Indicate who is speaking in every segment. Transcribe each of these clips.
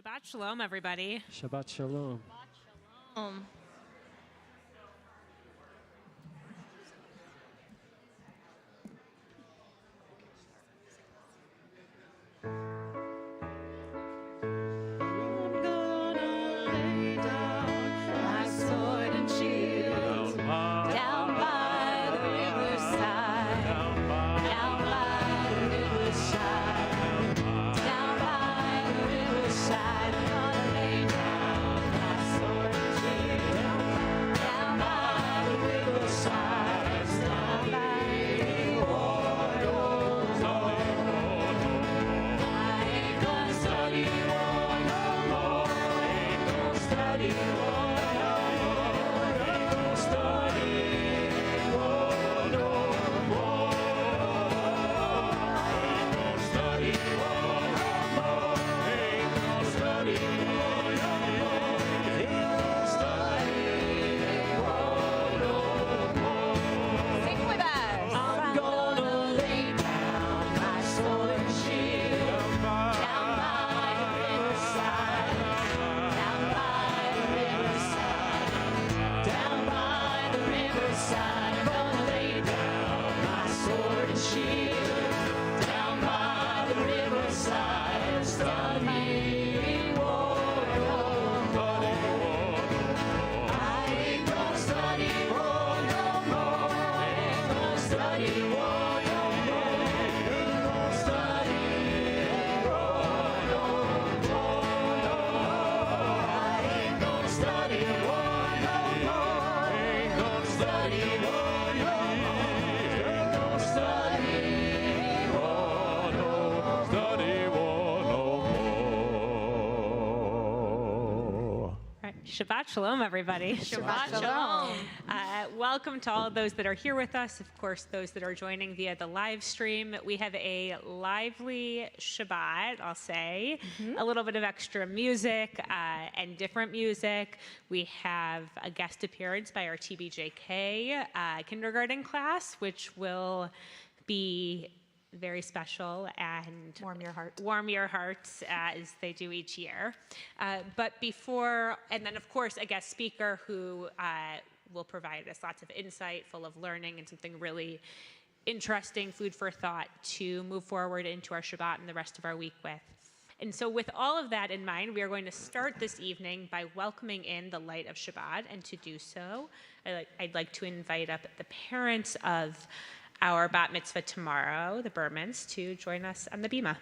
Speaker 1: Shabbat Shalom, everybody.
Speaker 2: Shabbat Shalom.
Speaker 3: Shabbat Shalom.
Speaker 1: Shabbat Shalom, everybody.
Speaker 3: Shabbat Shalom.
Speaker 1: Welcome to all of those that are here with us. Of course, those that are joining via the live stream. We have a lively Shabbat, I'll say. A little bit of extra music and different music. We have a guest appearance by our TBJK kindergarten class, which will be very special and warm your hearts as they do each year. But before, and then of course a guest speaker who will provide us lots of insight, full of learning and something really interesting, food for thought to move forward into our Shabbat and the rest of our week with. And so with all of that in mind, we are going to start this evening by welcoming in the light of Shabbat. And to do so, I'd like to invite up the parents of our bat mitzvah tomorrow, the Bermans, to join us on the bima.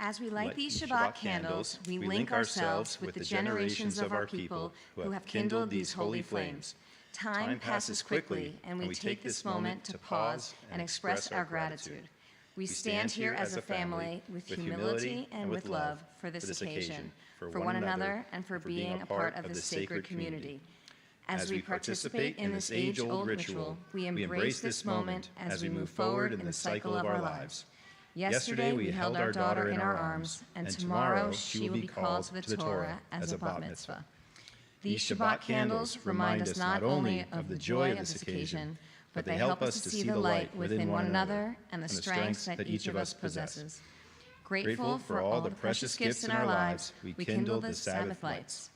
Speaker 4: As we light these Shabbat candles, we link ourselves with the generations of our people who have kindled these holy flames. Time passes quickly, and we take this moment to pause and express our gratitude. We stand here as a family with humility and with love for this occasion, for one another, and for being a part of this sacred community. As we participate in this age-old ritual, we embrace this moment as we move forward in the cycle of our lives. Yesterday, we held our daughter in our arms, and tomorrow she will be called to the Torah as a bat mitzvah. These Shabbat candles remind us not only of the joy of this occasion, but they help us to see the light within one another and the strengths that each of us possesses. Grateful for all the precious gifts in our lives, we kindle the Sabbath lights.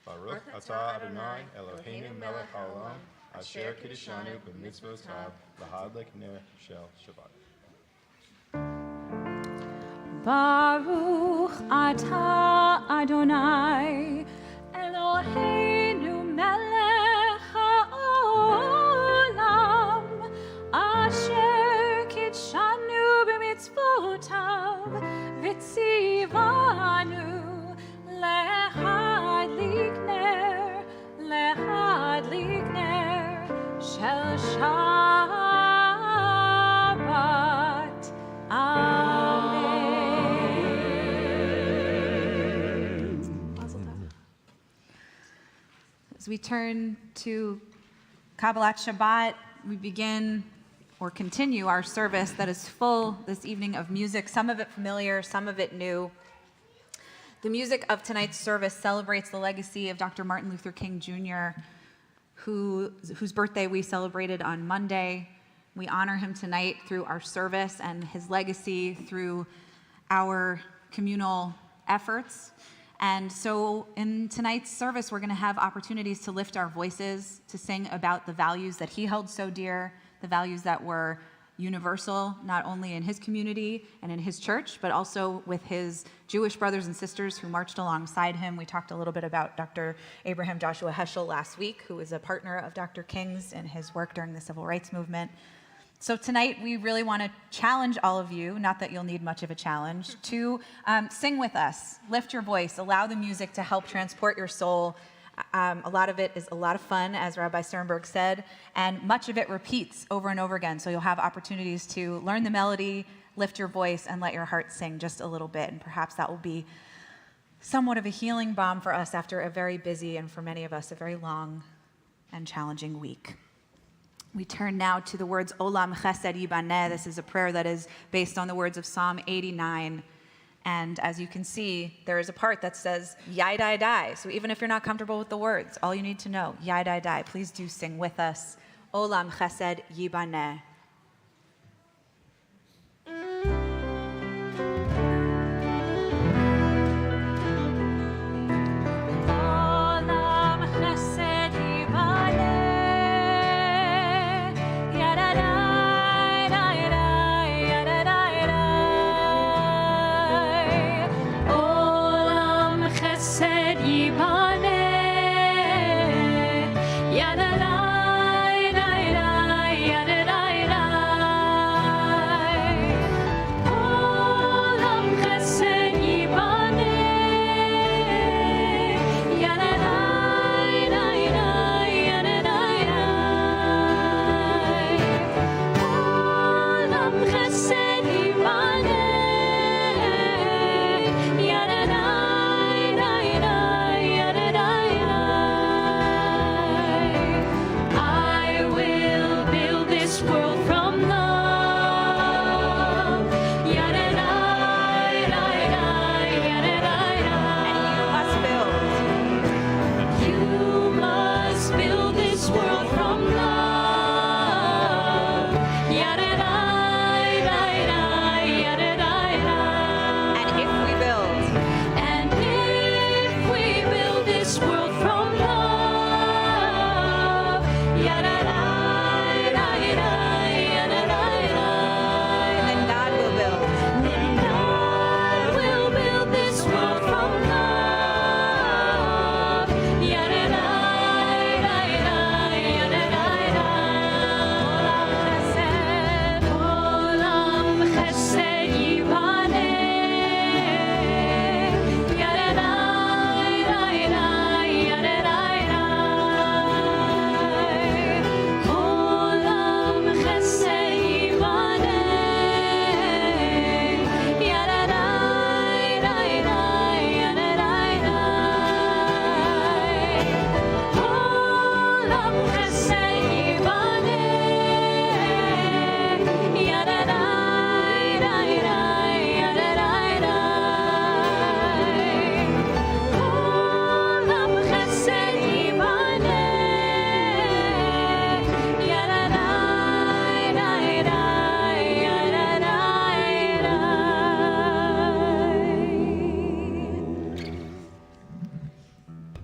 Speaker 5: Baruch atah Adonai Eloheinu melech haolam asher kiddushanu b'mitzvot tav lahadlik ner shel Shabbat.
Speaker 6: Baruch atah Adonai Eloheinu melech haolam asher kiddushanu b'mitzvotav v'tzivanu lehadlik ner shel Shabbat. Amen. As we turn to
Speaker 2: Kabbalat Shabbat, we begin or continue our service that is full this evening of music, some of it familiar, some of it new. The music of tonight's service celebrates the legacy of Dr. Martin Luther King Jr., whose birthday we celebrated on Monday. We honor him tonight through our service and his legacy through our communal efforts. And so in tonight's service, we're going to have opportunities to lift our voices, to sing about the values that he held so dear, the values that were universal, not only in his community and in his church, but also with his Jewish brothers and sisters who marched alongside him. We talked a little bit about Dr. Abraham Joshua Heschel last week, who was a partner of Dr. King's in his work during the Civil Rights Movement. So tonight, we really want to challenge all of you, not that you'll need much of a challenge, to sing with us, lift your voice, allow the music to help transport your soul. A lot of it is a lot of fun, as Rabbi Sternberg said, and much of it repeats over and over again. So you'll have opportunities to learn the melody, lift your voice, and let your heart sing just a little bit. And perhaps that will be somewhat of a healing balm for us after a very busy, and for many of us, a very long and challenging week. We turn now to the words Olam Chesed Yibaneh. This is a prayer that is based on the words of Psalm 89. And as you can see, there is a part that says, Yadai Dai. So even if you're not comfortable with the words, all you need to know, Yadai Dai. Please do sing with us. Olam Chesed Yibaneh.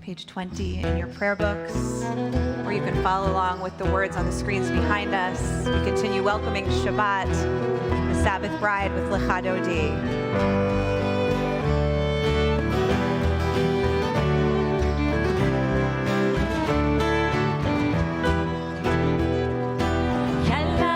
Speaker 2: Page 20 in your prayer books, or you can follow along with the words on the screens behind us. We continue welcoming Shabbat, the Sabbath bride, with Lecha Dodi.
Speaker 6: Lecha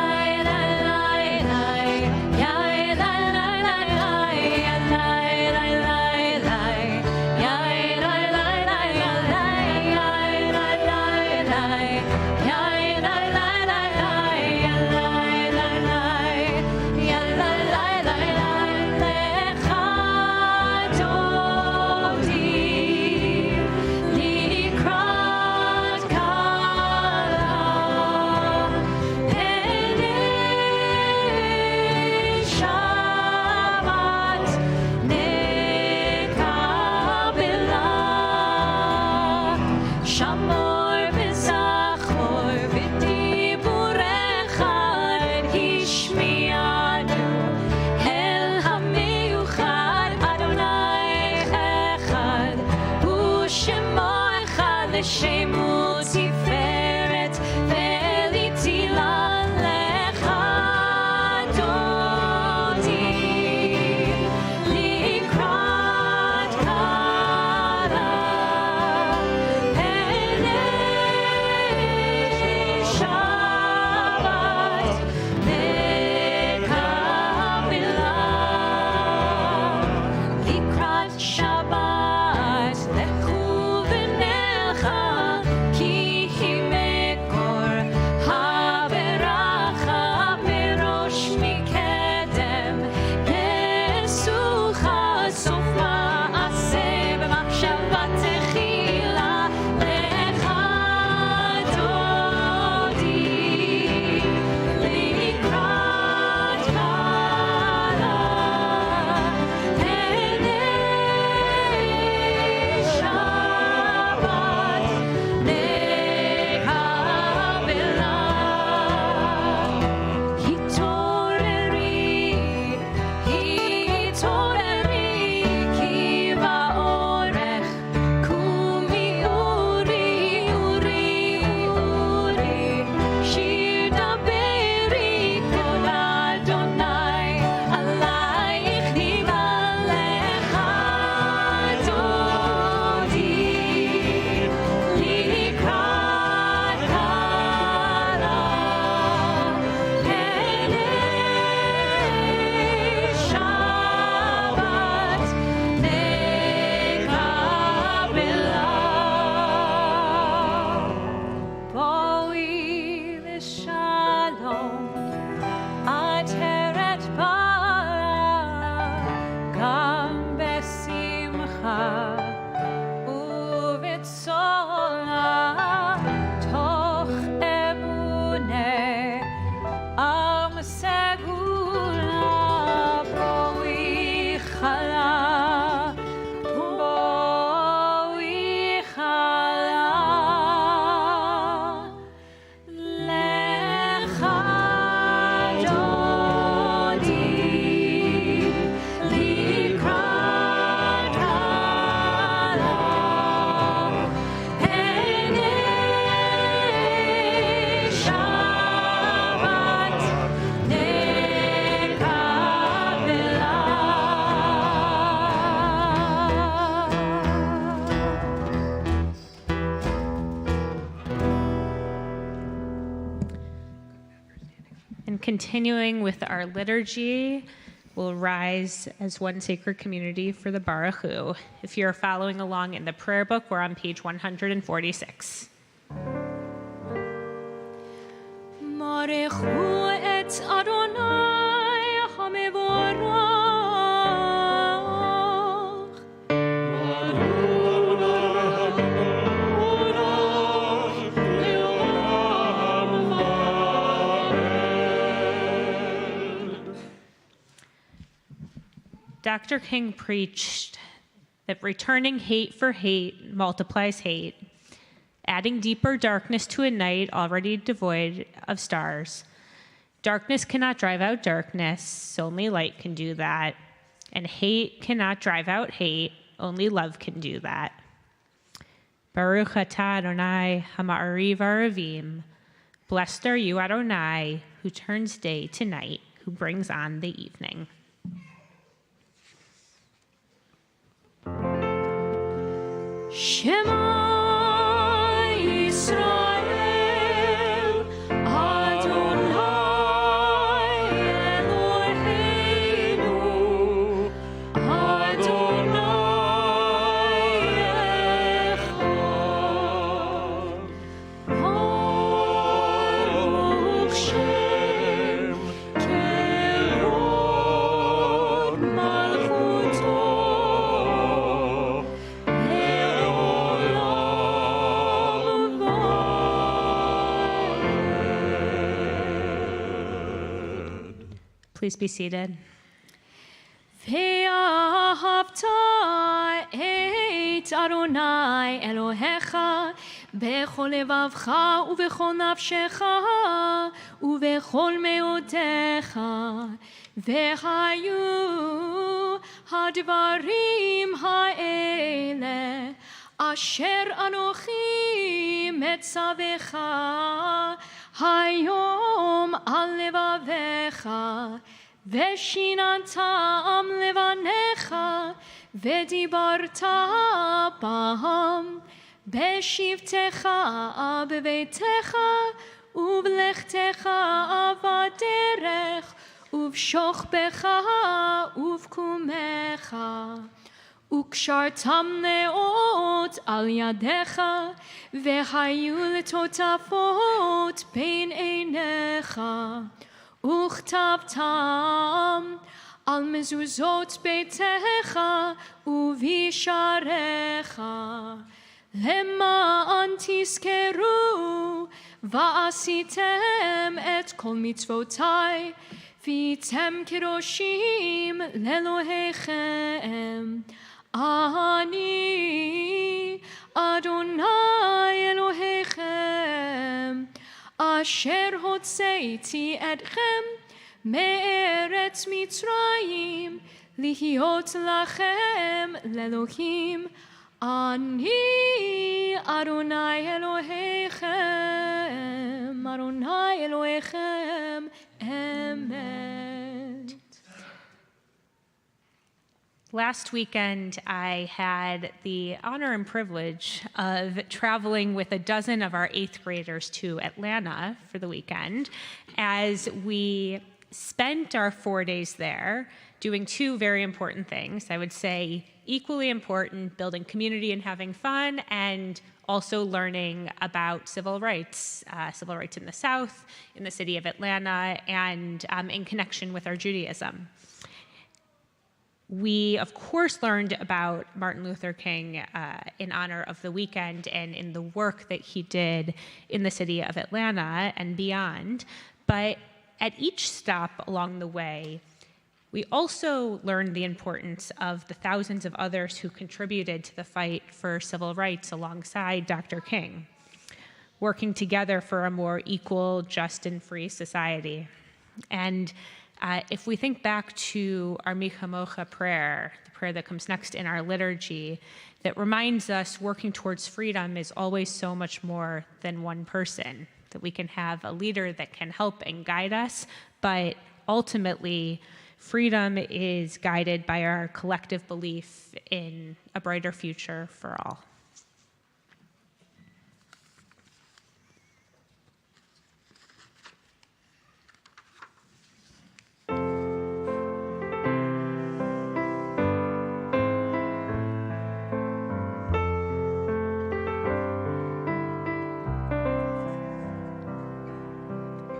Speaker 6: השם הוא תפארת ועליתי לך דודי לקראת קלה פני שבת נקבלה לקראת שבת לכו ונלכה כי היא מקור הברכה מראש מקדם יסוכה סוף מעשה במחשבה תחילה לך דודי לקראת קלה פני שבת נקבלה התעוררי כי באורך קומי אורי שיר דברי כל אדוני עלייך נמלך דודי לקראת קלה פני שבת נקבלה בואי לשלום עטרת באה גם בשמחה ובצולה תוך אמונה עם סגולה בואי חלה בואי חלה לך דודי לקראת קלה פני שבת
Speaker 1: And continuing with our liturgy, we'll rise as one sacred community for the Baruch Hu. If you're following along in the prayer book, we're on page 146.
Speaker 6: ברכו את אדוני המבורך
Speaker 1: Dr. King preached that returning hate for hate multiplies hate, adding deeper darkness to a night already devoid of stars. Darkness cannot drive out darkness, only light can do that. And hate cannot drive out hate, only love can do that. Baruch atah Adonai hama'ariv aravim. Blessed are you, Adonai, who turns day to night, who brings on the evening.
Speaker 6: Shema Yisrael Adonai Eloheinu Adonai Echad Baruch Shem Kevod Malchuto
Speaker 1: Please be seated.
Speaker 6: ואהבת את אדוני אלוהיך בכל לבבך ובכל נפשך ובכל מאודיך והיו הדברים האלה אשר אנוכי מצווך היום על לבביך, ושיננתם לבניך, ודיברת בם, בשבתך בביתך, ובלכתך בדרך, ובשוכבך ובקומך. וקשרתם נאות על ידיך, והיו לטוטפות בין עיניך, וכתבתם על מזוזות ביתך ובשעריך, למען תזכרו ועשיתם את כל מצוותיי, והייתם קדושים לאלוהיכם. אני אדוני אלוהיכם, אשר הוצאתי אתכם מארץ מצרים, להיות לכם לאלוהים. אני אדוני אלוהיכם, אדוני אלוהיכם אמת.
Speaker 1: Last weekend, I had the honor and privilege of traveling with a dozen of our 8th graders to Atlanta for the weekend as we spent our 4 days there doing two very important things. I would say equally important, building community and having fun, and also learning about civil rights in the South, in the city of Atlanta, and in connection with our Judaism. We, of course, learned about Martin Luther King in honor of the weekend and in the work that he did in the city of Atlanta and beyond. But at each stop along the way, we also learned the importance of the thousands of others who contributed to the fight for civil rights alongside Dr. King, working together for a more equal, just, and free society. And if we think back to our Mi Chamocha prayer, the prayer that comes next in our liturgy, that reminds us working towards freedom is always so much more than one person, that we can have a leader that can help and guide us, but ultimately, freedom is guided by our collective belief in a brighter future for all.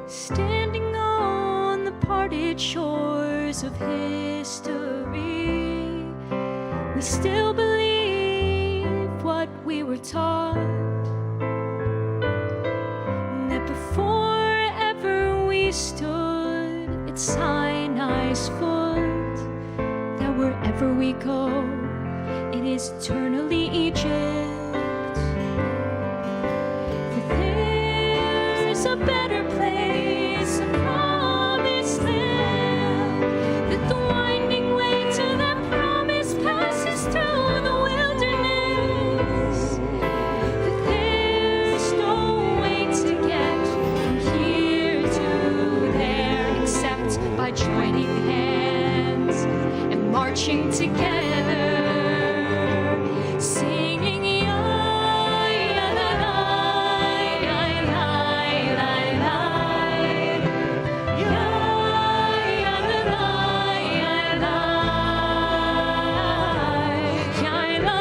Speaker 6: Standing on the parted shores of history, we still believe what we were taught, that before ever we stood at Sinai's foot, that wherever we go, it is eternally Egypt. For there's a better place, a promised land, that the winding way to that promise passes through the wilderness, that there's no way to get from here to there except by joining hands and marching together, singing ya, ya, la, la, ya, la, la, la, ya, ya, la, la, ya, la, ya, la, la,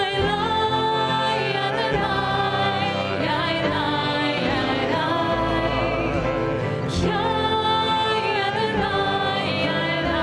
Speaker 6: ya, la, la, ya, la, ya, la, ya, ya, la, la, ya, la.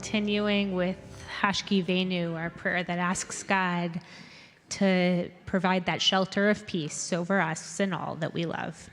Speaker 1: continuing with Hashkivenu, our prayer that asks God to provide that shelter of peace over us and all that we love.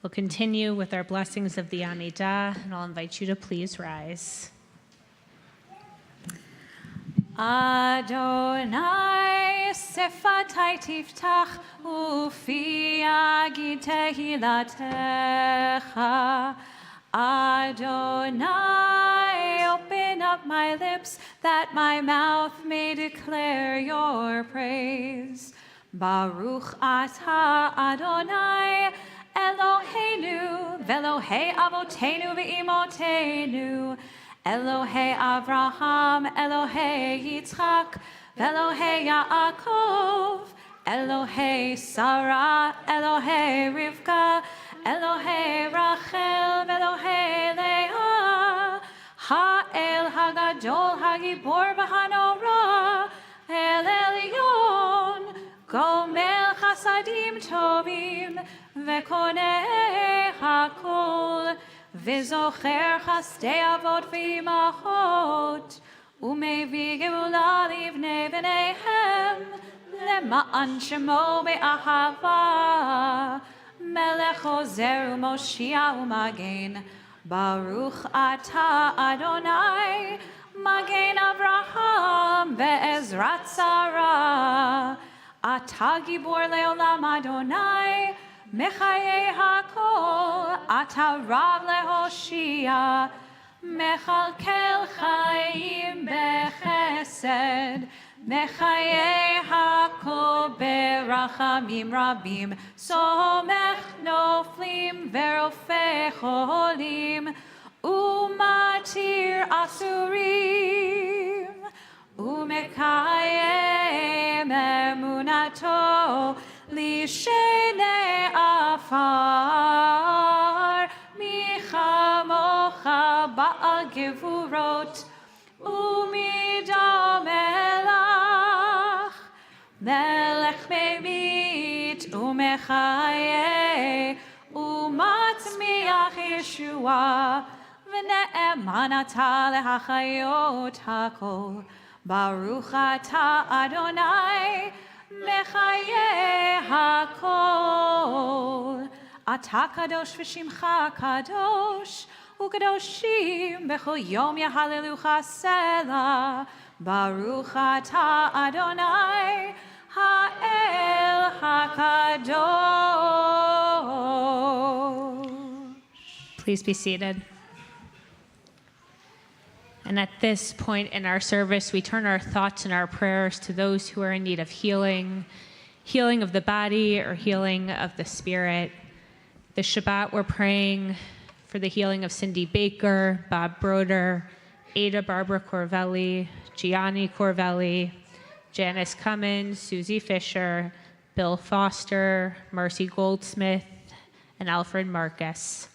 Speaker 1: We'll continue with our blessings of the Amidah, and I'll invite you to please rise.
Speaker 6: Adonai sefatai tiftach ufi yagid tehilatecha. Adonai, open up my lips that my mouth may declare your praise. Baruch atah Adonai Eloheinu ve'Elohei avotenu ve'imotenu, Elohei Avraham, Elohei Yitzchak, Elohei Yaakov, Elohei Sarah, Elohei Rivka, Elohei Rachel, Elohei Leah, Ha'el Hagadol Hagibor v'Hanora, El Elyon, Gomel Chasadim Tovim, Ve'konei Hakol, V'zocher Chasdei Avot V'imachot, U'mevi Geula Livnei B'neihem, Lema'an Shemo Be'ahava, Melech Ozer U'Moshia U'Magen, Baruch Atah Adonai, Magen Avraham Ve'ezrat Sarah, Atah Gibor Le'olam Adonai, Mechayei Hakol, Atah Rav Lehoshia, Mechalkel Chaim Bechesed,
Speaker 2: מחיי הכל ברחמים רבים, סומך נופלים ורופא חולים, ומתיר אסורים, ומקיים אמונתו לשני עפר, מי כמוך בעל גבורות ומידה מלך, מלך ממית ומחיה ומצמיח ישועה, ונאמן אתה להחיות הכל. ברוך אתה אדוני מחיי הכל. אתה קדוש ושמך קדוש, וקדושים בכל יום יהללוך סלע. ברוך אתה אדוני האל הקדוש.
Speaker 1: Please be seated. And at this point in our service, we turn our thoughts and our prayers to those who are in need of healing, healing of the body or healing of the spirit. This Shabbat, we're praying for the healing of Cindy Baker, Bob Broder, Ada Barbara Corvelli, Gianni Corvelli, Janice Cummins, Susie Fisher, Bill Foster, Marcy Goldsmith, and Alfred Marcus.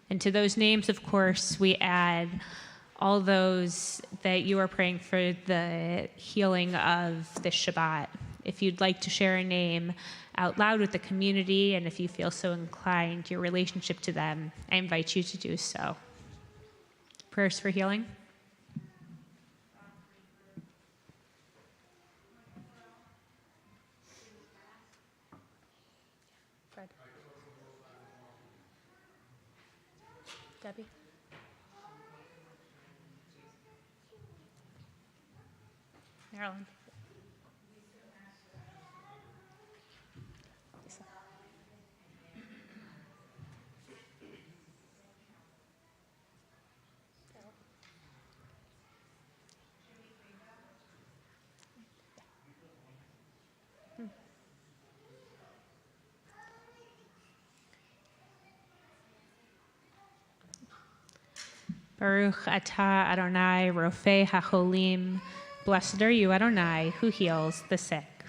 Speaker 1: And to those names, of course, we add all those that you are praying for the healing of this Shabbat. If you'd like to share a name out loud with the community, and if you feel so inclined, your relationship to them, I invite you to do so. Prayers for healing. Fred. Debbie. Marilyn. Baruch atah Adonai Rofei HaCholim. Blessed are you, Adonai, who heals the sick.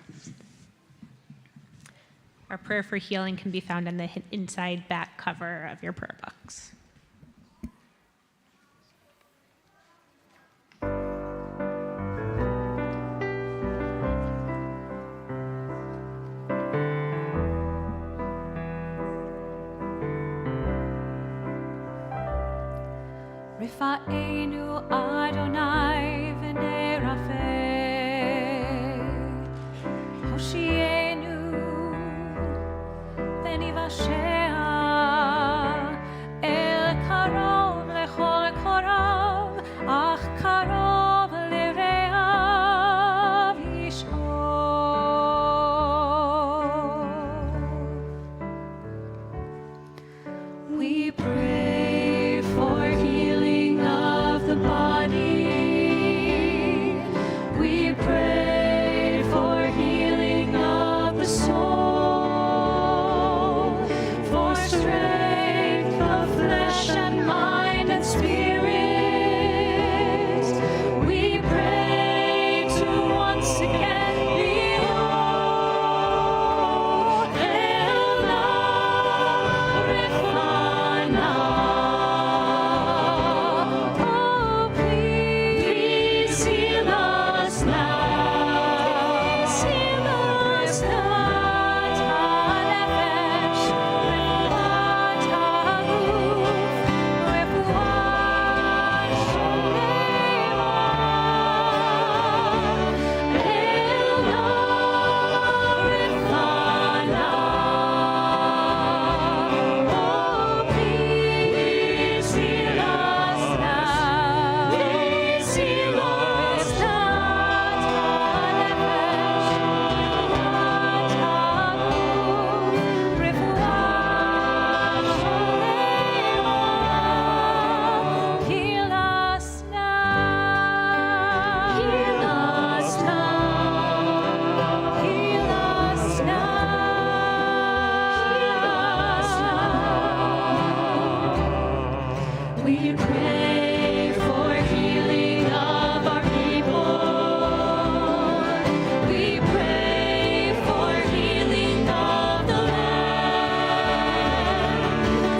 Speaker 1: Our prayer for healing can be found on the inside back cover of your prayer books.
Speaker 2: Rifa'enu Adonai v'nerafeh, Hoshienu v'nivashea, El karov lechol korav, ach karov l'reav yishov. We pray for healing of the body. We pray for healing of the soul,
Speaker 6: We pray for healing of our people. We pray for healing of the land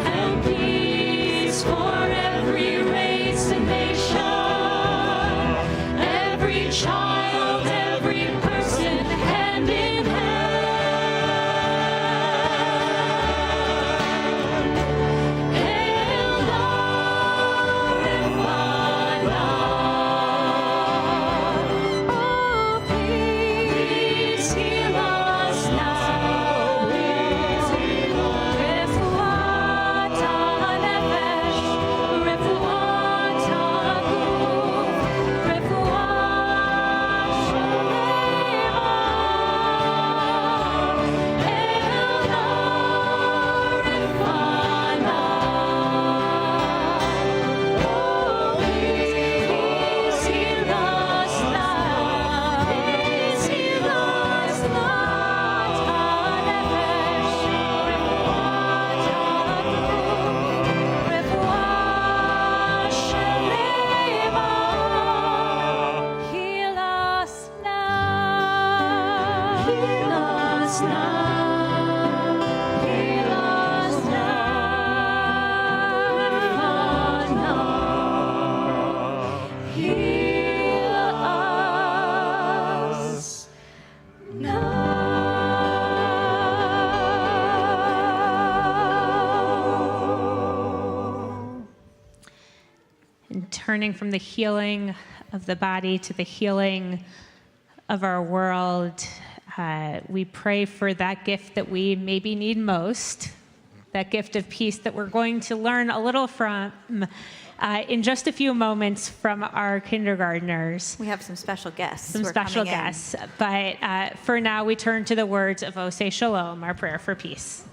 Speaker 6: and peace for every race and nation, every child, every person, hand in hand.
Speaker 1: Turning from the healing of the body to the healing of our world, we pray for that gift that we maybe need most, that gift of peace that we're going to learn a little from in just a few moments from our kindergartners.
Speaker 2: We have some special guests.
Speaker 1: Some special guests. But for now, we turn to the words of Oseh Shalom, our prayer for peace.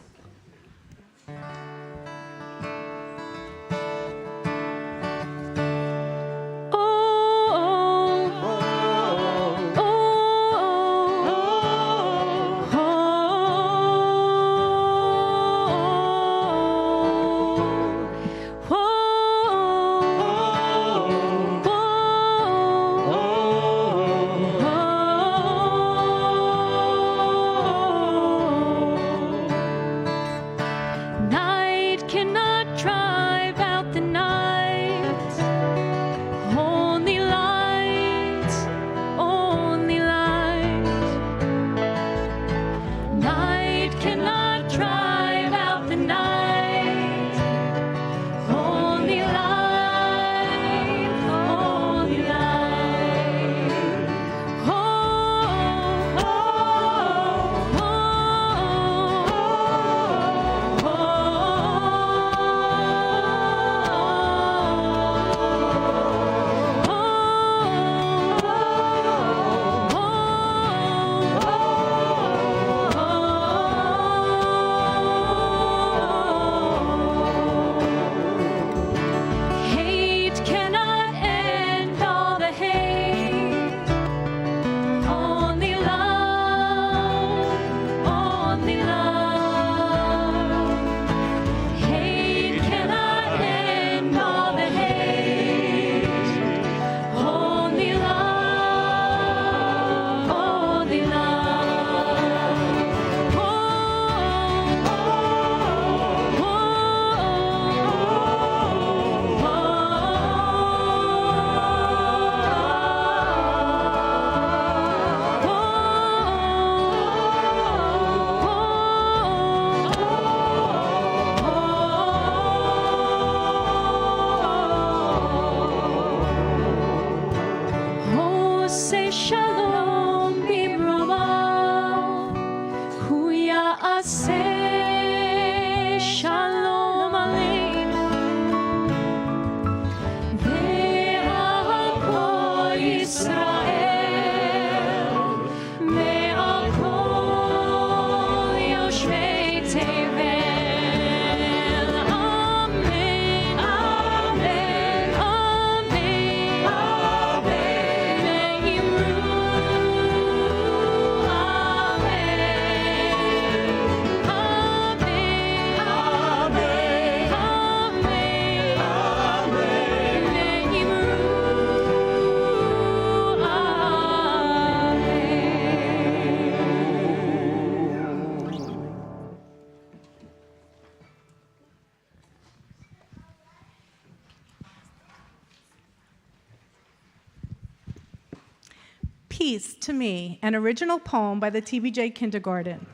Speaker 7: Peace to Me, an original poem by the TBJ Kindergarten.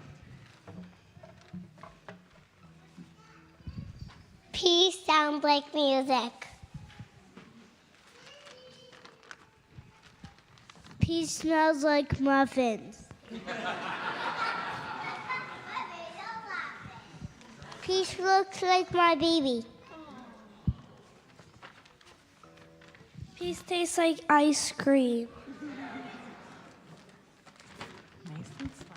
Speaker 8: Peace sounds like music. Peace smells like muffins. Peace looks like my baby. Peace tastes like ice cream.
Speaker 7: Nice and slow.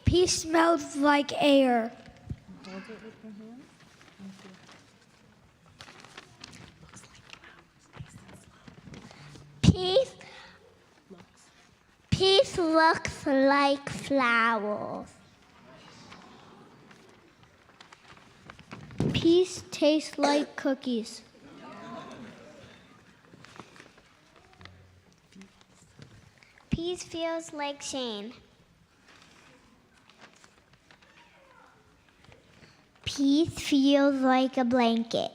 Speaker 8: Peace smells like air.
Speaker 7: Hold it with your hand.
Speaker 8: Peace looks like flowers. Peace tastes like cookies. Peace feels like Shane. Peace feels like a blanket.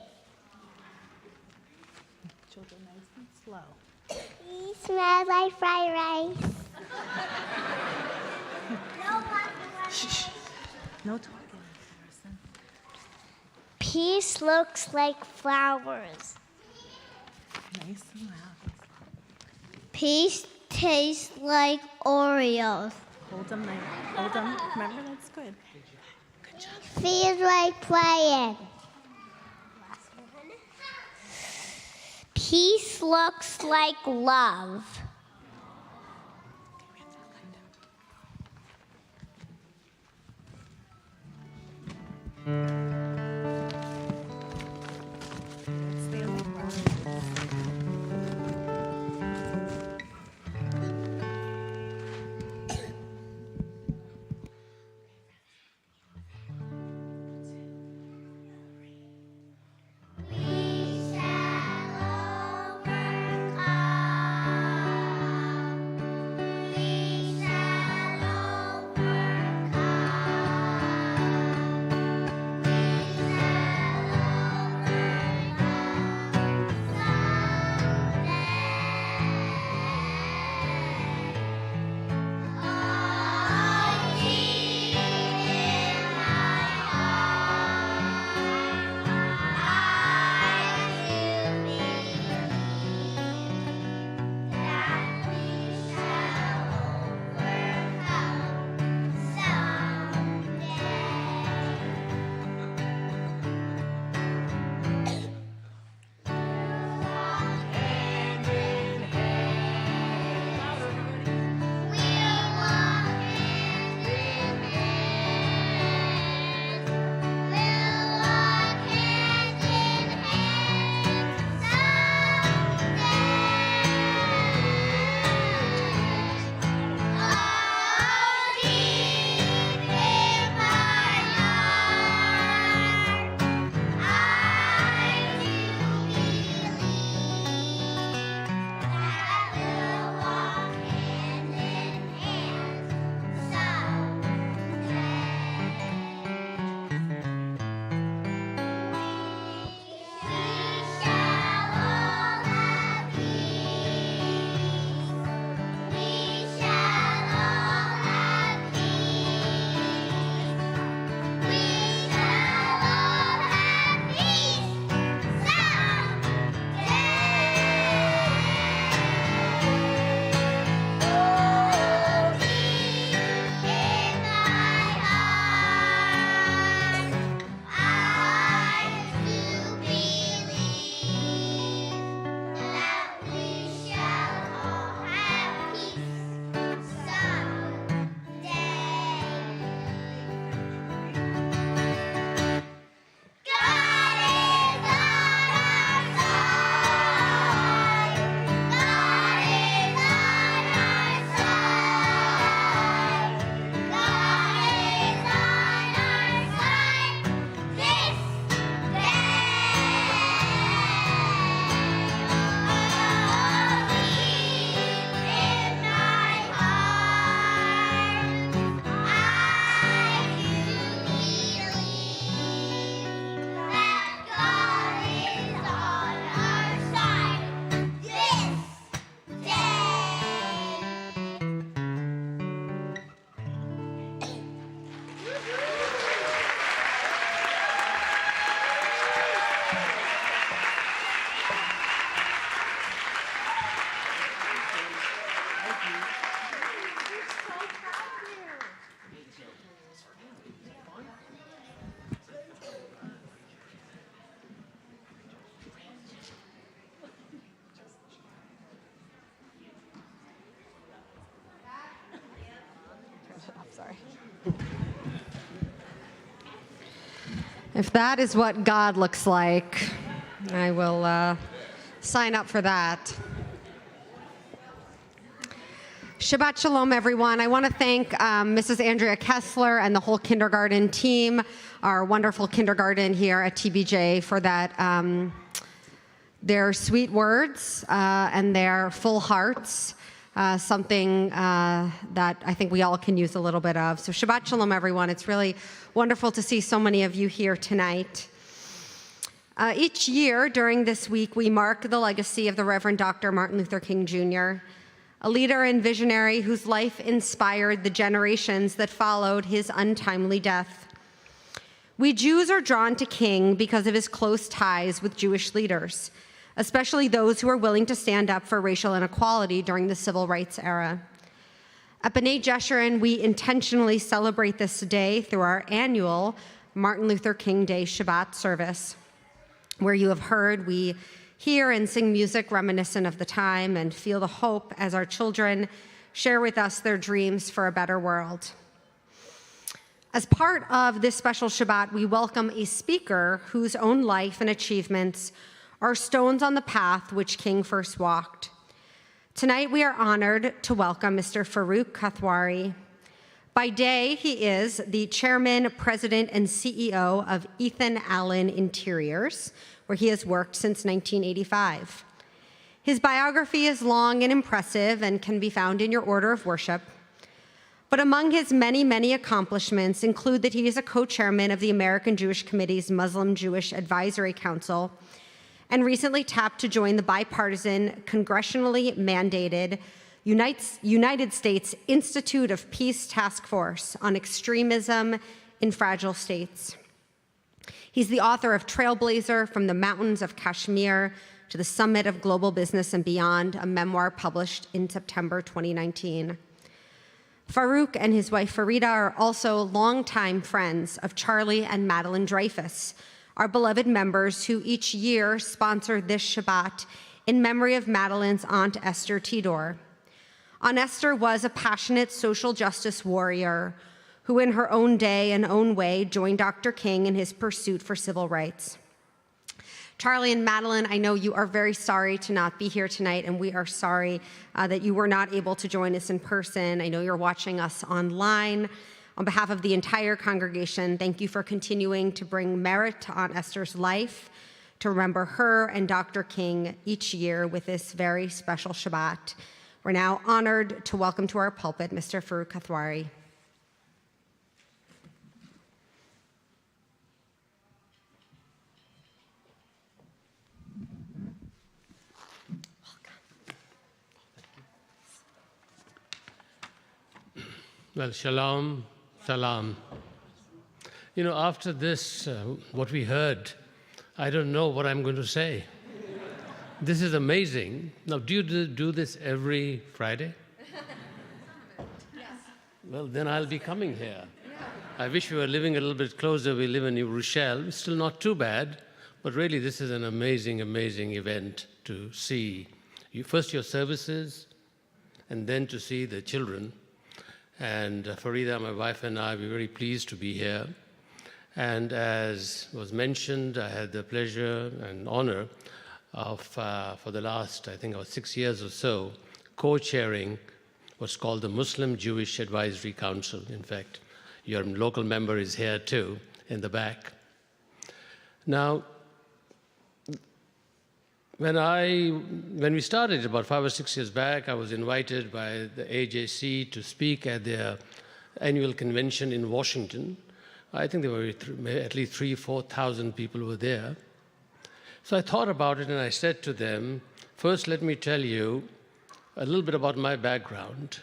Speaker 7: Children, nice and slow.
Speaker 8: Peace smells like fried rice.
Speaker 7: No talking, Harrison.
Speaker 8: Peace looks like flowers.
Speaker 7: Nice and loud.
Speaker 8: Peace tastes like Oreos.
Speaker 7: Hold them there. Hold them. Remember, that's good. Good job.
Speaker 8: Feels like playing. Peace looks like love. We shall overcome.
Speaker 9: If that is what God looks like, I will sign up for that. Shabbat Shalom, everyone. I want to thank Mrs. Andrea Kessler and the whole kindergarten team, our wonderful kindergarten here at TBJ, for that, their sweet words and their full hearts, something that I think we all can use a little bit of. So Shabbat Shalom, everyone. It's really wonderful to see so many of you here tonight. Each year during this week, we mark the legacy of the Reverend Dr. Martin Luther King Jr., a leader and visionary whose life inspired the generations that followed his untimely death. We Jews are drawn to King because of his close ties with Jewish leaders, especially those who are willing to stand up for racial inequality during the civil rights era. At Bnai Jeshurun, we intentionally celebrate this day through our annual Martin Luther King Day Shabbat service, where you have heard we hear and sing music reminiscent of the time and feel the hope as our children share with us their dreams for a better world. As part of this special Shabbat, we welcome a speaker whose own life and achievements are stones on the path which King first walked. Tonight, we are honored to welcome Mr. Farouk Kathwari. By day, he is the chairman, president, and CEO of Ethan Allen Interiors, where he has worked since 1985. His biography is long and impressive and can be found in your order of worship. But among his many, many accomplishments include that he is a co-chairman of the American Jewish Committee's Muslim Jewish Advisory Council and recently tapped to join the bipartisan, congressionally mandated United States Institute of Peace Task Force on Extremism in Fragile States. He's the author of Trailblazer, From the Mountains of Kashmir to the Summit of Global Business and Beyond, a memoir published in September 2019. Farouk and his wife Farida are also longtime friends of Charlie and Madeline Dreyfus, our beloved members who each year sponsor this Shabbat in memory of Madeline's aunt Esther Tidor. Aunt Esther was a passionate social justice warrior who in her own day and own way joined Dr. King in his pursuit for civil rights. Charlie and Madeline, I know you are very sorry to not be here tonight, and we are sorry that you were not able to join us in person. I know you're watching us online. On behalf of the entire congregation, thank you for continuing to bring merit to Aunt Esther's life, to remember her and Dr. King each year with this very special Shabbat. We're now honored to welcome to our pulpit Mr. Farouk Kathwari.
Speaker 10: Well, shalom, salam. You know, after this, what we heard, I don't know what I'm going to say. This is amazing. Now, do you do this every Friday?
Speaker 9: Yes.
Speaker 10: Well, then I'll be coming here. I wish we were living a little bit closer. We live in New Rochelle. It's still not too bad, but really this is an amazing, amazing event to see. First your services, and then to see the children. And Farida, my wife, and I, we're very pleased to be here. And as was mentioned, I had the pleasure and honor of, for the last, I think, about 6 years or so, co-chairing what's called the Muslim Jewish Advisory Council. In fact, your local member is here too, in the back. Now, when we started about 5 or 6 years back, I was invited by the AJC to speak at their annual convention in Washington. I think there were at least 3,000 or 4,000 people were there. So I thought about it and I said to them, first let me tell you a little bit about my background.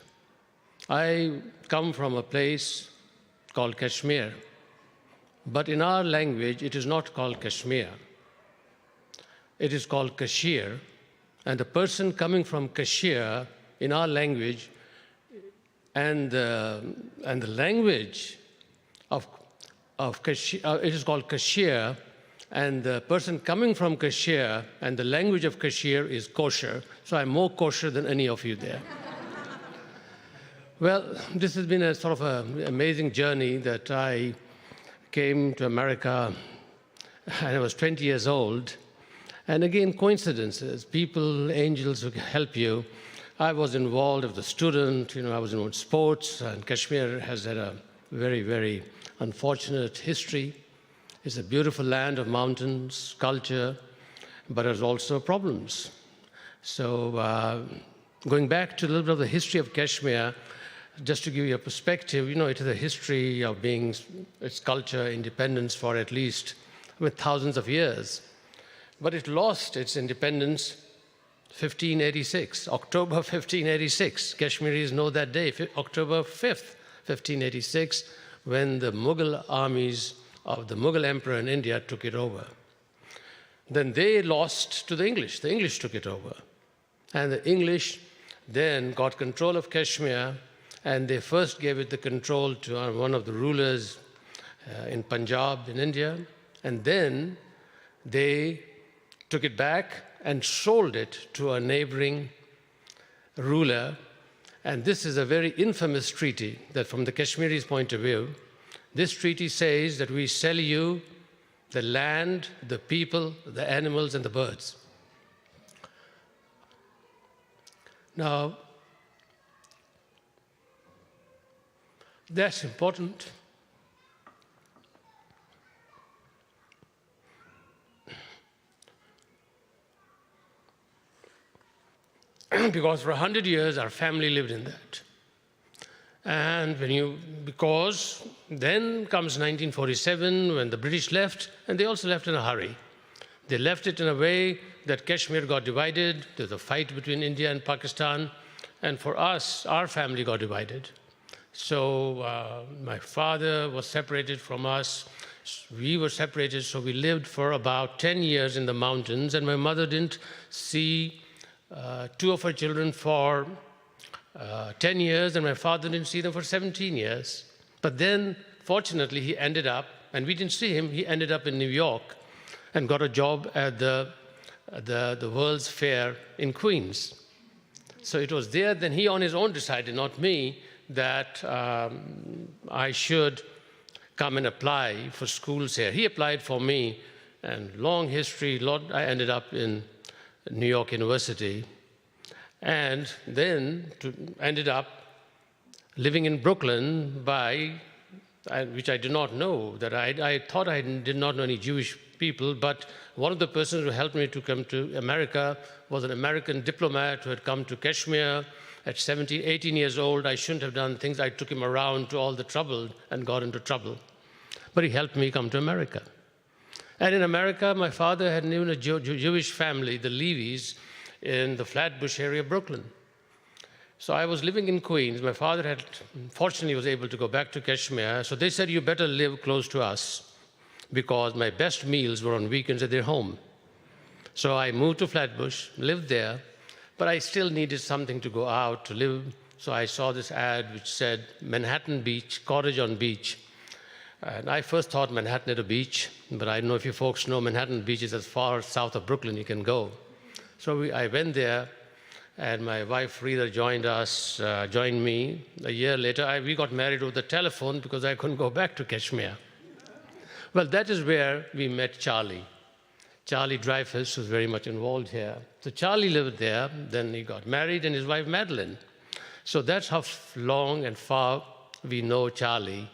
Speaker 10: I come from a place called Kashmir, but in our language it is not called Kashmir. It is called Kashir, and the person coming from Kashir in our language and the language of Kashir, it is called Kashir, and the person coming from Kashir and the language of Kashir is kosher, so I'm more kosher than any of you there. Well, this has been a sort of an amazing journey that I came to America and I was 20 years old. And again, coincidences, people, angels who help you. I was involved as a student, I was involved in sports, and Kashmir has had a very, very unfortunate history. It's a beautiful land of mountains, culture, but there's also problems. So going back to a little bit of the history of Kashmir, just to give you a perspective, it is a history of being its culture, independence for at least thousands of years. But it lost its independence 1586, October 1586. Kashmiris know that day, October 5th, 1586, when the Mughal armies of the Mughal emperor in India took it over. Then they lost to the English. The English took it over. And the English then got control of Kashmir, and they first gave it the control to one of the rulers in Punjab in India, and then they took it back and sold it to a neighboring ruler. And this is a very infamous treaty that from the Kashmiris' point of view, this treaty says that we sell you the land, the people, the animals, and the birds. Now, that's important. Because for 100 years, our family lived in that. And because then comes 1947, when the British left, and they also left in a hurry. They left it in a way that Kashmir got divided. There's a fight between India and Pakistan. And for us, our family got divided. So my father was separated from us. We were separated, so we lived for about 10 years in the mountains, and my mother didn't see two of her children for 10 years, and my father didn't see them for 17 years. But then, fortunately, he ended up, and we didn't see him, he ended up in New York and got a job at the World's Fair in Queens. So it was there, then he on his own decided, not me, that I should come and apply for schools here. He applied for me, and long history, I ended up in New York University, and then ended up living in Brooklyn which I did not know, that I thought I did not know any Jewish people, but one of the persons who helped me to come to America was an American diplomat who had come to Kashmir at 17, 18 years old. I shouldn't have done things. I took him around to all the trouble and got into trouble. But he helped me come to America. And in America, my father had known a Jewish family, the Levies, in the Flatbush area of Brooklyn. So I was living in Queens. My father fortunately was able to go back to Kashmir. So they said, you better live close to us, because my best meals were on weekends at their home. So I moved to Flatbush, lived there, but I still needed something to go out to live. So I saw this ad which said Manhattan Beach, cottage on beach. And I first thought Manhattan had a beach, but I don't know if you folks know Manhattan Beach is as far south of Brooklyn you can go. So I went there, and my wife Rita joined me. A year later, we got married over the telephone because I couldn't go back to Kashmir. Well, that is where we met Charlie. Charlie Dreyfus was very much involved here. So Charlie lived there, then he got married, and his wife Madeline. So that's how long and far we know Charlie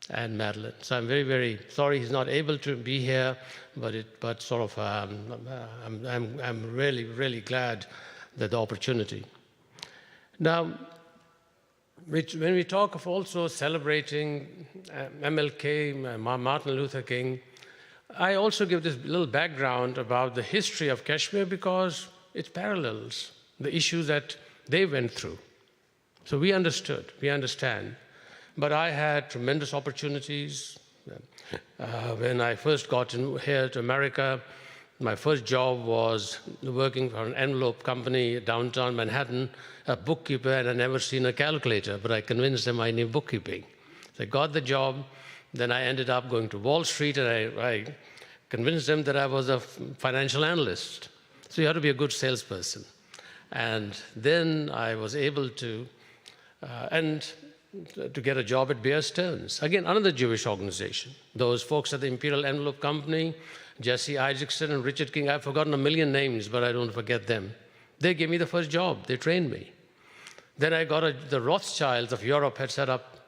Speaker 10: and Madeline. So I'm very, very sorry he's not able to be here, but sort of I'm really, really glad that the opportunity. Now, when we talk of also celebrating MLK, Martin Luther King, I also give this little background about the history of Kashmir because it parallels the issues that they went through. So we understand. But I had tremendous opportunities. When I first got here to America, my first job was working for an envelope company downtown Manhattan, a bookkeeper, and I'd never seen a calculator, but I convinced them I knew bookkeeping. So I got the job. Then I ended up going to Wall Street, and I convinced them that I was a financial analyst. So you have to be a good salesperson. And then I was able to, and to get a job at Bear Stearns, again, another Jewish organization. Those folks at the Imperial Envelope Company, Jesse Isaacson and Richard King, I've forgotten a million names, but I don't forget them. They gave me the first job. They trained me. Then I got the Rothschilds of Europe had set up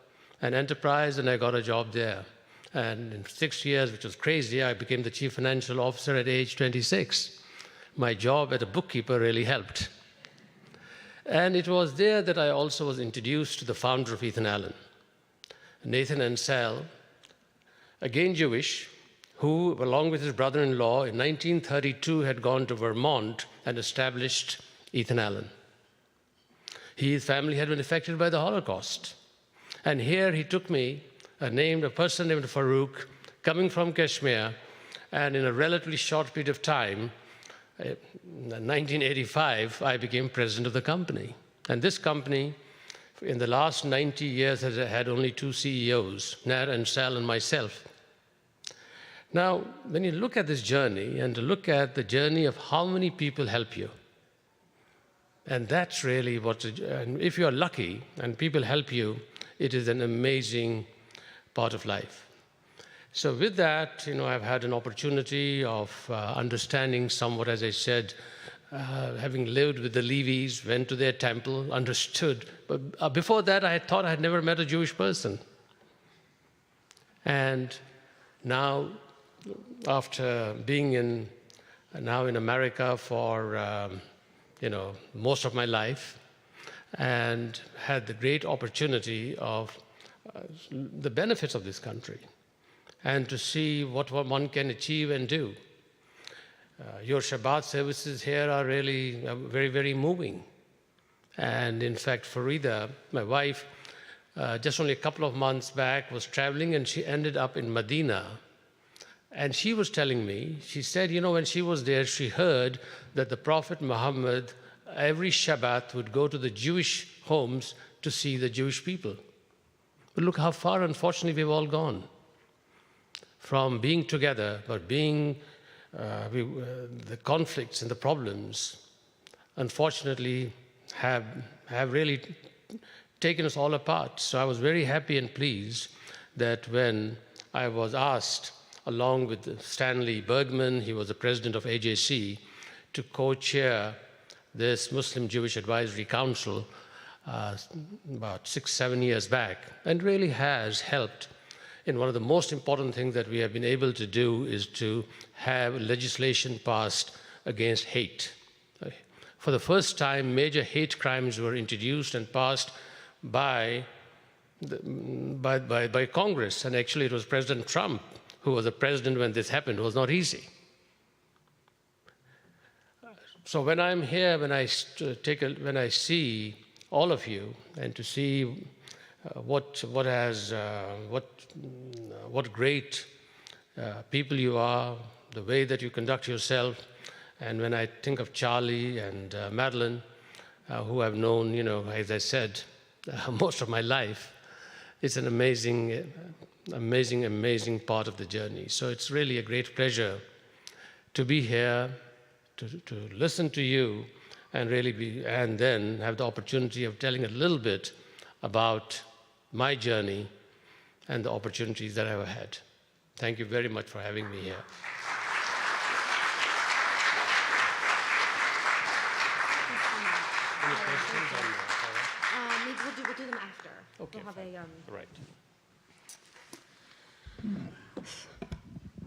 Speaker 10: an enterprise, and I got a job there. And in 6 years, which was crazy, I became the chief financial officer at age 26. My job as a bookkeeper really helped. And it was there that I also was introduced to the founder of Ethan Allen, Nathan Ansel, again Jewish, who, along with his brother-in-law, in 1932 had gone to Vermont and established Ethan Allen. His family had been affected by the Holocaust. And here he took me, a person named Farouk, coming from Kashmir, and in a relatively short period of time, in 1985, I became president of the company. And this company, in the last 90 years, has had only 2 CEOs, Nair and Sal and myself. Now, when you look at this journey and to look at the journey of how many people help you, and that's really and if you're lucky and people help you, it is an amazing part of life. So with that, I've had an opportunity of understanding somewhat, as I said, having lived with the Levies, went to their temple, understood. But before that, I thought I had never met a Jewish person. And now, after being now in America for most of my life, and had the great opportunity of the benefits of this country, and to see what one can achieve and do. Your Shabbat services here are really very, very moving. And in fact, Farida, my wife, just only a couple of months back was traveling, and she ended up in Medina. And she was telling me, she said, when she was there, she heard that the Prophet Muhammad, every Shabbat, would go to the Jewish homes to see the Jewish people. But look how far, unfortunately, we've all gone. From being together, but being the conflicts and the problems, unfortunately, have really taken us all apart. So I was very happy and pleased that when I was asked, along with Stanley Bergman, he was the president of AJC, to co-chair this Muslim Jewish Advisory Council about 6-7 years back, and really has helped. And one of the most important things that we have been able to do is to have legislation passed against hate. For the first time, major hate crimes were introduced and passed by Congress. And actually, it was President Trump who was the president when this happened. It was not easy. So when I'm here, when I see all of you, and to see what great people you are, the way that you conduct yourself, and when I think of Charlie and Madeline, who I've known, as I said, most of my life, it's an amazing part of the journey. So it's really a great pleasure to be here, to listen to you, and and then have the opportunity of telling a little bit about my journey and the opportunities that I've had. Thank you very much for having me here. Any questions on that?
Speaker 9: Maybe we'll do them after.
Speaker 10: Okay,
Speaker 9: we'll have a,
Speaker 10: right.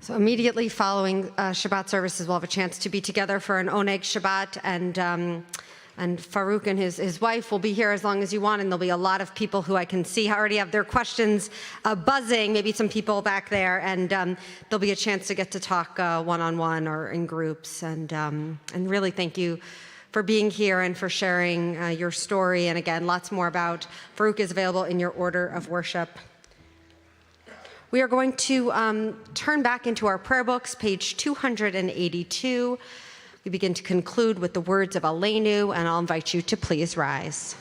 Speaker 9: So immediately following Shabbat services, we'll have a chance to be together for an Oneg Shabbat, and Farouk and his wife will be here as long as you want, and there'll be a lot of people who I can see already have their questions buzzing, maybe some people back there, and there'll be a chance to get to talk one-on-one or in groups, and really thank you for being here and for sharing your story. And again, lots more about Farouk is available in your order of worship. We are going to turn back into our prayer books, page 282. We begin to conclude with the words of Aleinu, and I'll invite you to please rise.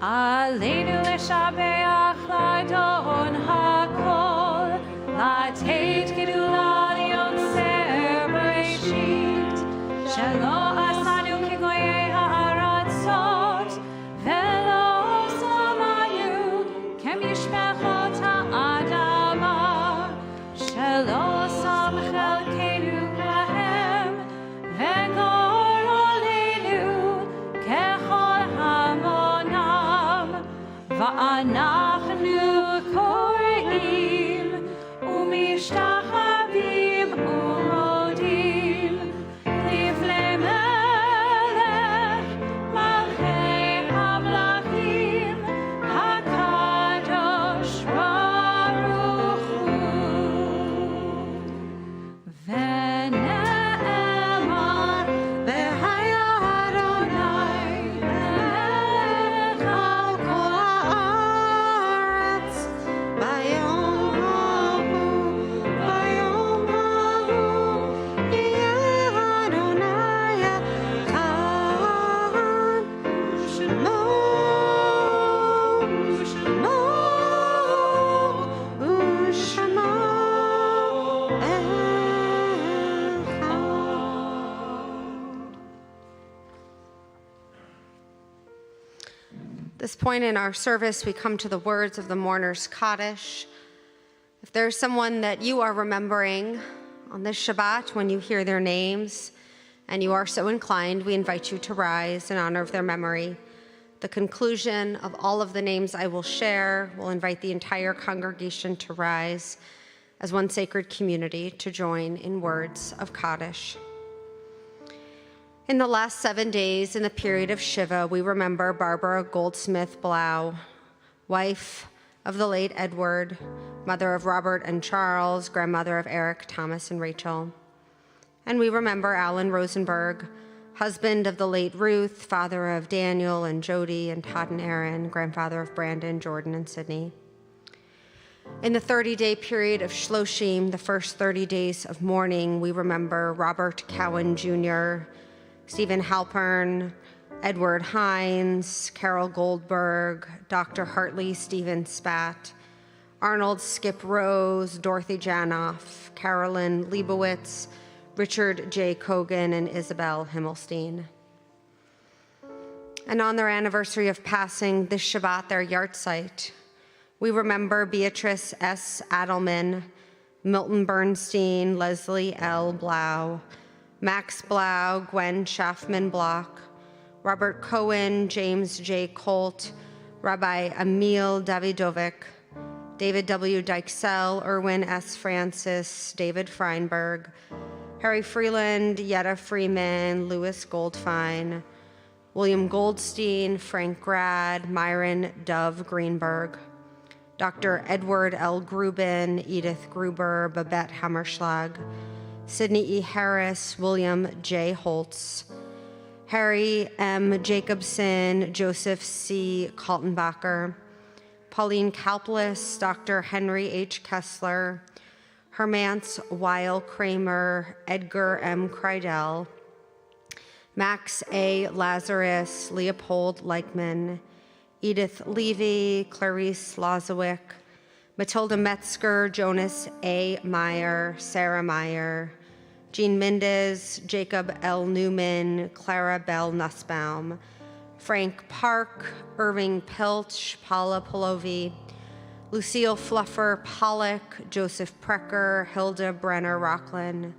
Speaker 6: Aleinu leshabeach la'adon hakol, la'ateit gedula liyotzer b'reshit, shelo asanu kigoyei ha'aratzot, velo
Speaker 9: this point in our service, we come to the words of the mourner's Kaddish. If there's someone that you are remembering on this Shabbat when you hear their names, and you are so inclined, we invite you to rise in honor of their memory. The conclusion of all of the names I will share will invite the entire congregation to rise as one sacred community to join in words of Kaddish. In the last 7 days in the period of Shiva, we remember Barbara Goldsmith Blau, wife of the late Edward, mother of Robert and Charles, grandmother of Eric, Thomas, and Rachel. And we remember Alan Rosenberg, husband of the late Ruth, father of Daniel and Jody and Todd and Aaron, grandfather of Brandon, Jordan, and Sydney. In the 30-day period of Shloshim, the first 30 days of mourning, we remember Robert Cowan Jr., Stephen Halpern, Edward Hines, Carol Goldberg, Dr. Hartley Stephen Spat, Arnold Skip Rose, Dorothy Janoff, Carolyn Leibowitz, Richard J. Cogan, and Isabel Himmelstein. And on their anniversary of passing this Shabbat, their yahrzeit, we remember Beatrice S. Adelman, Milton Bernstein, Leslie L. Blau, Max Blau, Gwen Schaffman Block, Robert Cohen, James J. Colt, Rabbi Emil Davidovic, David W. Dykesell, Erwin S. Francis, David Freinberg, Harry Freeland, Yetta Freeman, Louis Goldfein, William Goldstein, Frank Grad, Myron Dove Greenberg, Dr. Edward L. Grubin, Edith Gruber, Babette Hammerschlag, Sidney E. Harris, William J. Holtz, Harry M. Jacobson, Joseph C. Kaltenbacher, Pauline Kalplis, Dr. Henry H. Kessler, Hermance Weil Kramer, Edgar M. Kreidel, Max A. Lazarus, Leopold Leichman, Edith Levy, Clarice Lozowick, Matilda Metzger, Jonas A. Meyer, Sarah Meyer, Jean Mendez, Jacob L. Newman, Clara Bell Nussbaum, Frank Park, Irving Pilch, Paula Polovi, Lucille Fluffer Pollock, Joseph Precker, Hilda Brenner Rocklin,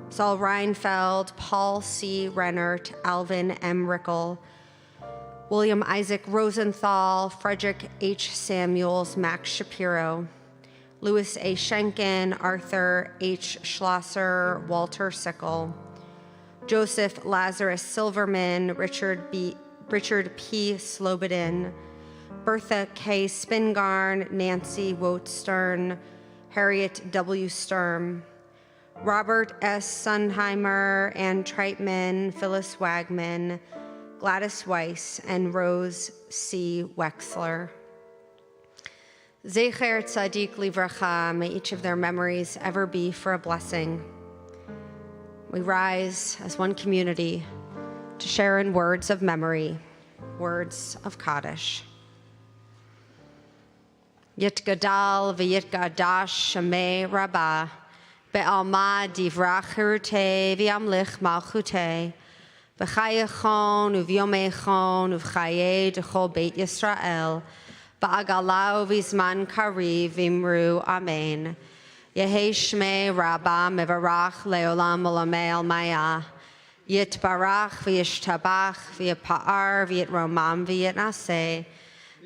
Speaker 9: Saul Reinfeld, Paul C. Rennert, Alvin M. Rickel, William Isaac Rosenthal, Frederick H. Samuels, Max Shapiro, Louis A. Schenken, Arthur H. Schlosser, Walter Sickle, Joseph Lazarus Silverman, Richard P. Slobodin, Bertha K. Spingarn, Nancy Wote-Stern, Harriet W. Sturm, Robert S. Sundheimer, Ann Treitman, Phyllis Wagman, Gladys Weiss, and Rose C. Wexler. Zecher Tzadik Livracha, may each of their memories ever be for a blessing. We rise as one community to share in words of memory, words of Kaddish. Yit Gadal v'yit Gadash Shemei Rabbah, be'alma divrach chirutei v'yamlich malchutei, v'chayechon uv'yomechon uv'chayei d'chol Beit Yisrael, ba'agalau v'zman kariv v'imru amen. Yehi Shmei Rabbah mevarach leolam olamei almaya, yitbarach v'yishtabach v'yipa'ar v'yitromam v'yitnaseh,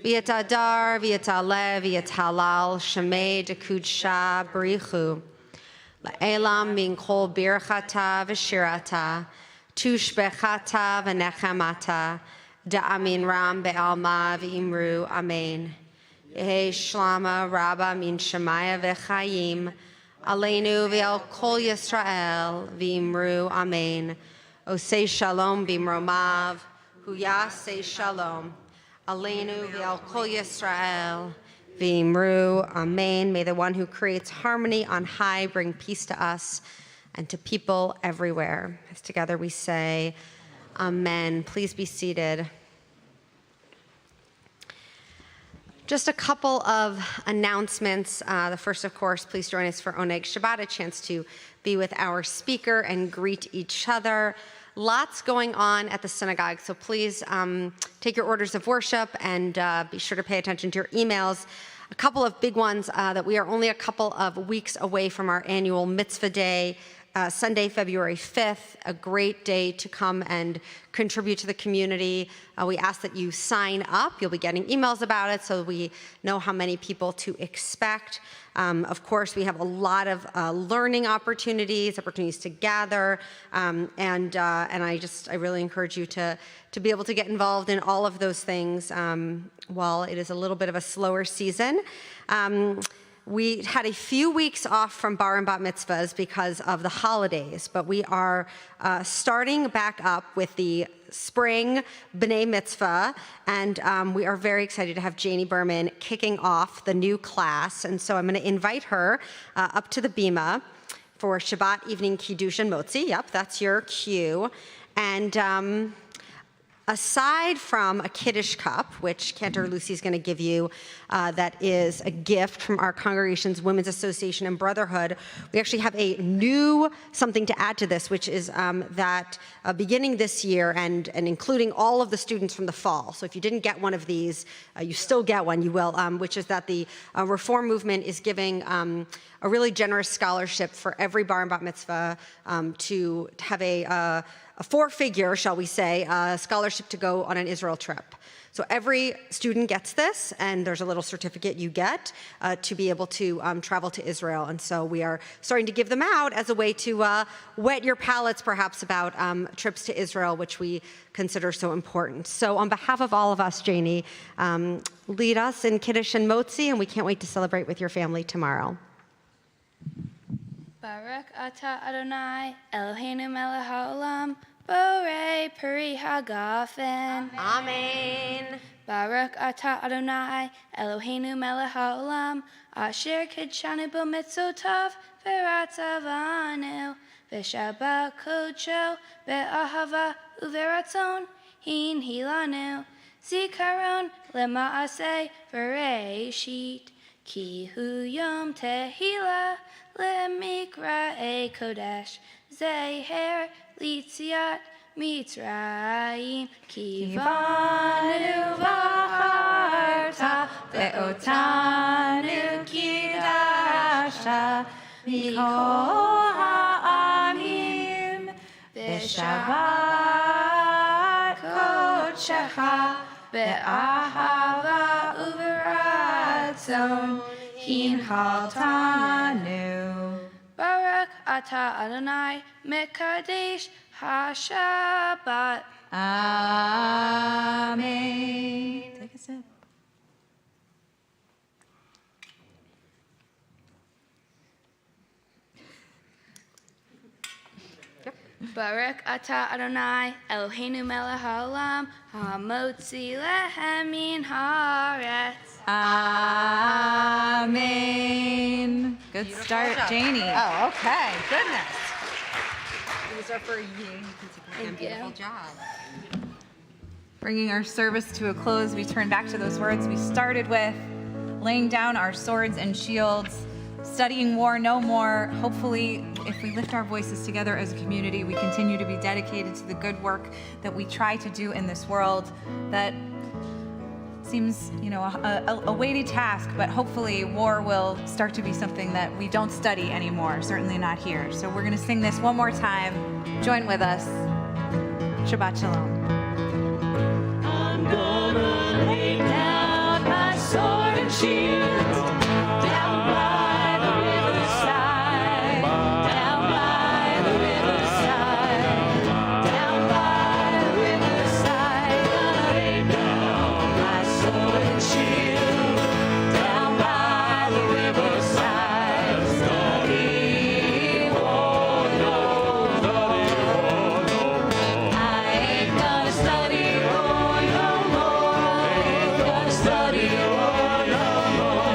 Speaker 9: v'yitadar v'yitaleh v'yithalal shemei dekudsha b'richu, la'elam min kol birchata v'shirata, tushbechata v'nechamata, da'amin ram be'alma v'imru amen. Yehi shlama rabba min shemaya v'chayim, aleinu v'al kol Yisrael v'imru amen. Osei shalom b'imromav, huyasei shalom, aleinu v'al kol Yisrael v'imru amen. May the one who creates harmony on high bring peace to us and to people everywhere. As together we say, amen. Please be seated. Just a couple of announcements. The first, of course, please join us for Oneg Shabbat, a chance to be with our speaker and greet each other. lots going on at the synagogue, so please take your orders of worship and be sure to pay attention to your emails. A couple of big ones that we are only a couple of weeks away from our annual Mitzvah Day, Sunday, February 5th, a great day to come and contribute to the community. We ask that you sign up. You'll be getting emails about it so we know how many people to expect. Of course, we have a lot of learning opportunities to gather, and I really encourage you to be able to get involved in all of those things while it is a little bit of a slower season. We had a few weeks off from bar and bat mitzvahs because of the holidays, but we are starting back up with the spring Bnei Mitzvah, and we are very excited to have Janie Berman kicking off the new class. And so I'm going to invite her up to the bima for Shabbat evening Kiddush and Motzi. Yep, that's your cue. And aside from a Kiddush cup, which Cantor Lucy is going to give you, that is a gift from our congregation's Women's Association and Brotherhood, we actually have a new something to add to this, which is that beginning this year and including all of the students from the fall. So if you didn't get one of these, you still get one, you will, which is that the Reform Movement is giving a really generous scholarship for every bar and bat mitzvah to have a four-figure, shall we say, scholarship to go on an Israel trip. So every student gets this, and there's a little certificate you get to be able to travel to Israel. And so we are starting to give them out as a way to whet your palates, perhaps, about trips to Israel, which we consider so important. So on behalf of all of us, Janie, lead us in Kiddush and Motzi, and we can't wait to celebrate with your family tomorrow.
Speaker 3: Baruch atah Adonai, Eloheinu melech haolam, borei peri hagafen.
Speaker 9: Amen.
Speaker 3: Baruch atah Adonai, Eloheinu melech haolam, asher kidshanu b'mitzotav v'ratzavanu, v'shabbat kodsho be'ahava u'v'ratzon hinhilanu, zikaron lema'aseh v'reishit, ki hu yom tehillah Lemikra Kodesh, Zeher Litziat Mitzrayim, Kivanu V'Harta, Ve'otanu Kidasha, Mikol Ha'amim, V'Shabbat Kodshecha, Ve'ahava U'v'ratzon, Hinhaltanu. Baruch atah Adonai Mekadesh HaShabbat.
Speaker 2: Amen. Take a sip.
Speaker 3: Baruch atah Adonai Eloheinu melech haolam, hamotzi lehem min haaretz.
Speaker 2: Amen. Good start, Janie. Oh, okay. Goodness. These are for you.
Speaker 3: Thank you.
Speaker 2: Beautiful job. Bringing our service to a close, we turn back to those words we started with, laying down our swords and shields, studying war no more. Hopefully, if we lift our voices together as a community, we continue to be dedicated to the good work that we try to do in this world that seems, a weighty task, but hopefully war will start to be something that we don't study anymore, certainly not here. So we're going to sing this one more time. Join with us. Shabbat Shalom.
Speaker 6: I'm gonna lay down my sword and shield down by the riverside, down by the riverside, down by the riverside. Gonna lay down my sword and shield down by the riverside. Study war no more. I ain't gonna study war no more. Ain't gonna study war no more.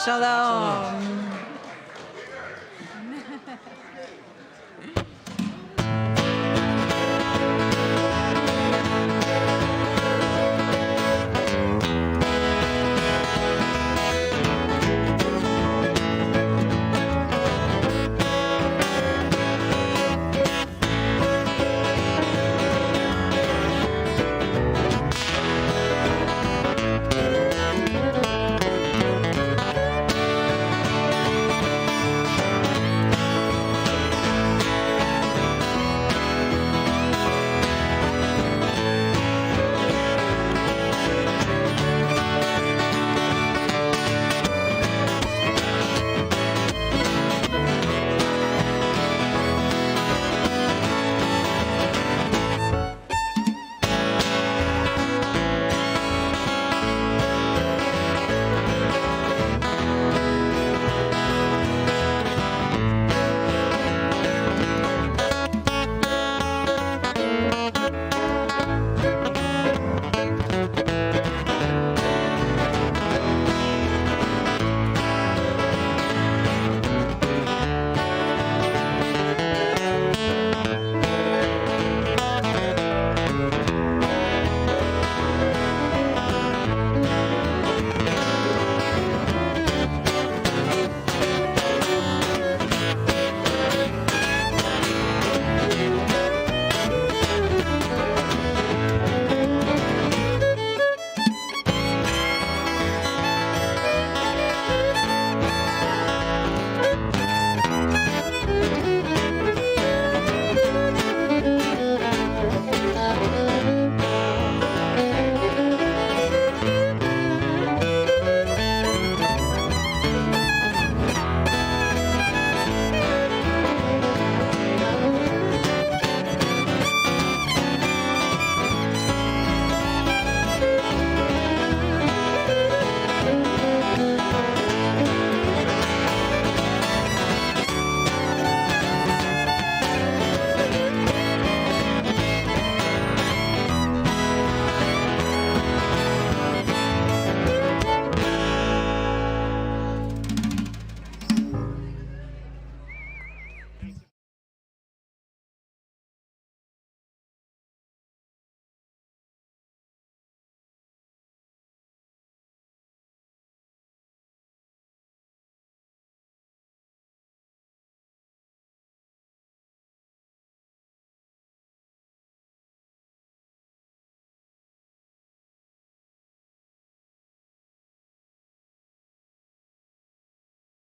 Speaker 2: Shalom.